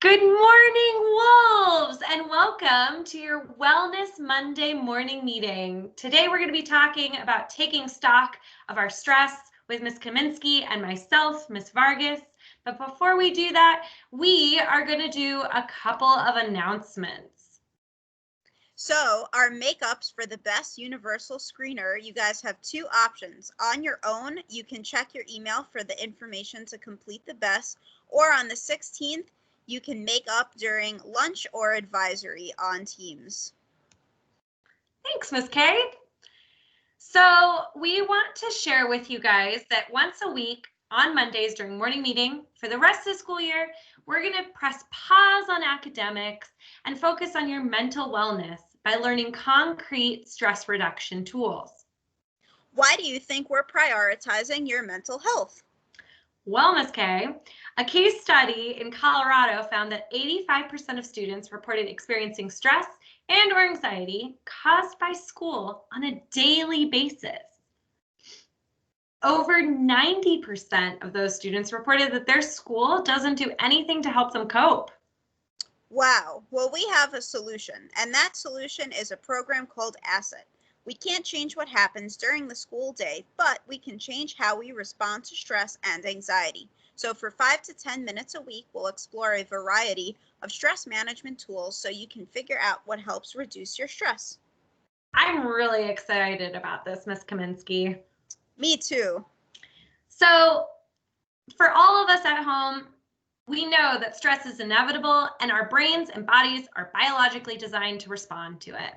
Good morning, wolves, and welcome to your Wellness Monday morning meeting. Today, we're going to be talking about taking stock of our stress with Ms. Kominsky and myself, Ms. Vargas. But before we do that, we are going to do a couple of announcements. So our makeups for the best universal screener, you guys have two options. On your own, you can check your email for the information to complete the best, or on the 16th, you can make up during lunch or advisory on Teams. Thanks, Ms. K. So we want to share with you guys that once a week on Mondays during morning meeting for the rest of the school year, we're going to press pause on academics and focus on your mental wellness by learning concrete stress reduction tools. Why do you think we're prioritizing your mental health? Well, Ms. K, a case study in Colorado found that 85% of students reported experiencing stress and or anxiety caused by school on a daily basis. Over 90% of those students reported that their school doesn't do anything to help them cope. Wow, well, we have a solution, and that solution is a program called Asset. We can't change what happens during the school day, but we can change how we respond to stress and anxiety. So for 5 to 10 minutes a week, we'll explore a variety of stress management tools so you can figure out what helps reduce your stress. I'm really excited about this, Ms. Kominsky. Me too. So for all of us at home, we know that stress is inevitable and our brains and bodies are biologically designed to respond to it.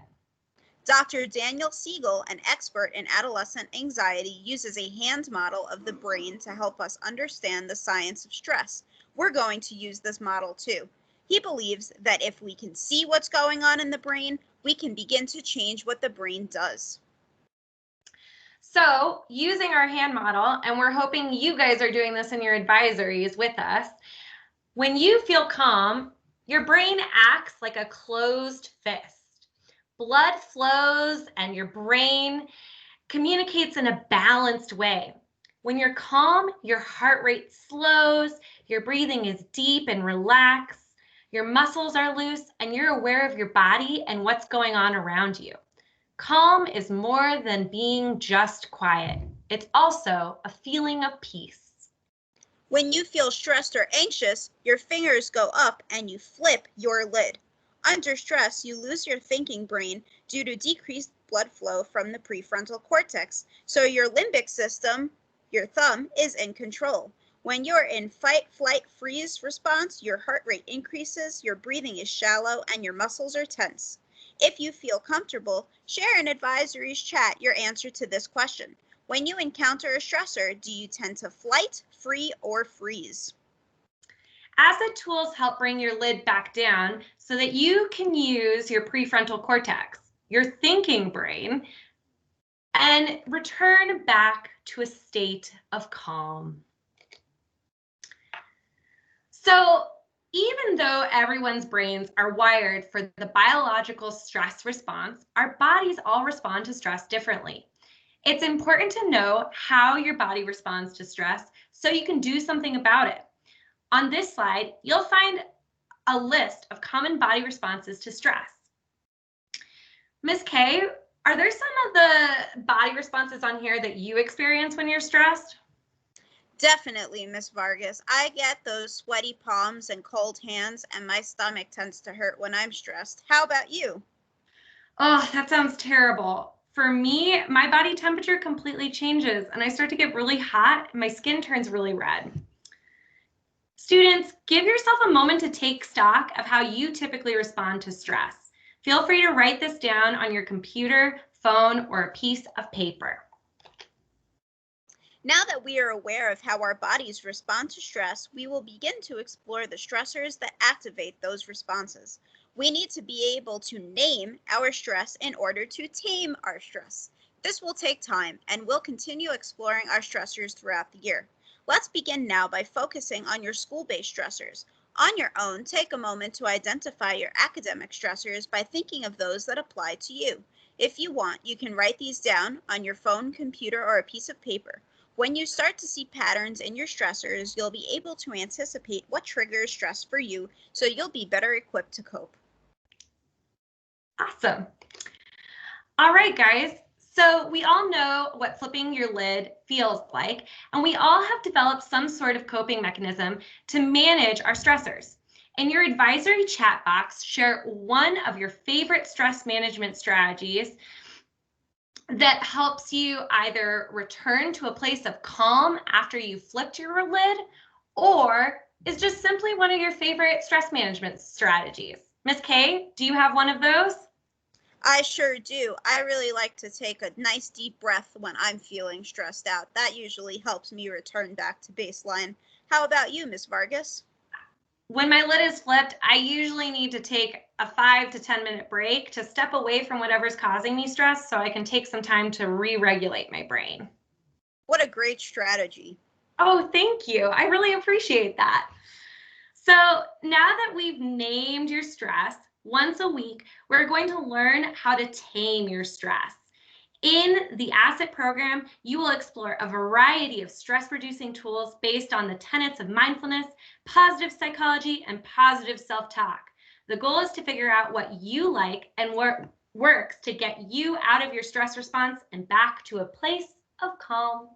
Dr. Daniel Siegel, an expert in adolescent anxiety, uses a hand model of the brain to help us understand the science of stress. We're going to use this model too. He believes that if we can see what's going on in the brain, we can begin to change what the brain does. So using our hand model, and we're hoping you guys are doing this in your advisories with us, when you feel calm, your brain acts like a closed fist. Blood flows and your brain communicates in a balanced way. When you're calm, your heart rate slows, your breathing is deep and relaxed, your muscles are loose, and you're aware of your body and what's going on around you. Calm is more than being just quiet. It's also a feeling of peace. When you feel stressed or anxious, your fingers go up and you flip your lid. Under stress, you lose your thinking brain due to decreased blood flow from the prefrontal cortex, so your limbic system, your thumb, is in control. When you're in fight, flight, freeze response, your heart rate increases, your breathing is shallow, and your muscles are tense. If you feel comfortable, share in advisories chat your answer to this question. When you encounter a stressor, do you tend to flight, free, or freeze? Asset tools help bring your lid back down so that you can use your prefrontal cortex, your thinking brain, and return back to a state of calm. So even though everyone's brains are wired for the biological stress response, our bodies all respond to stress differently. It's important to know how your body responds to stress so you can do something about it. On this slide, you'll find a list of common body responses to stress. Ms. K, are there some of the body responses on here that you experience when you're stressed? Definitely, Miss Vargas. I get those sweaty palms and cold hands, and my stomach tends to hurt when I'm stressed. How about you? Oh, that sounds terrible. For me, my body temperature completely changes and I start to get really hot and my skin turns really red. Students, give yourself a moment to take stock of how you typically respond to stress. Feel free to write this down on your computer, phone, or a piece of paper. Now that we are aware of how our bodies respond to stress, we will begin to explore the stressors that activate those responses. We need to be able to name our stress in order to tame our stress. This will take time, and we'll continue exploring our stressors throughout the year. Let's begin now by focusing on your school-based stressors. On your own, take a moment to identify your academic stressors by thinking of those that apply to you. If you want, you can write these down on your phone, computer, or a piece of paper. When you start to see patterns in your stressors, you'll be able to anticipate what triggers stress for you, so you'll be better equipped to cope. Awesome. All right, guys. So we all know what flipping your lid feels like, and we all have developed some sort of coping mechanism to manage our stressors. In your advisory chat box, share one of your favorite stress management strategies that helps you either return to a place of calm after you flipped your lid, or is just simply one of your favorite stress management strategies. Ms. K, do you have one of those? I sure do. I really like to take a nice deep breath when I'm feeling stressed out. That usually helps me return back to baseline. How about you, Ms. Vargas? When my lid is flipped, I usually need to take a 5 to 10 minute break to step away from whatever's causing me stress so I can take some time to re-regulate my brain. What a great strategy. Oh, thank you. I really appreciate that. So now that we've named your stress, once a week, we're going to learn how to tame your stress. In the ASSET program, you will explore a variety of stress-reducing tools based on the tenets of mindfulness, positive psychology, and positive self-talk. The goal is to figure out what you like and what works to get you out of your stress response and back to a place of calm.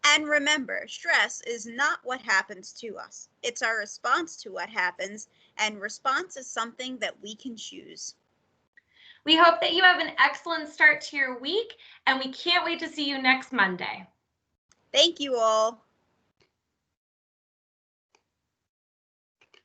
And remember, stress is not what happens to us. It's our response to what happens, and response is something that we can choose. We hope that you have an excellent start to your week, and we can't wait to see you next Monday. Thank you all.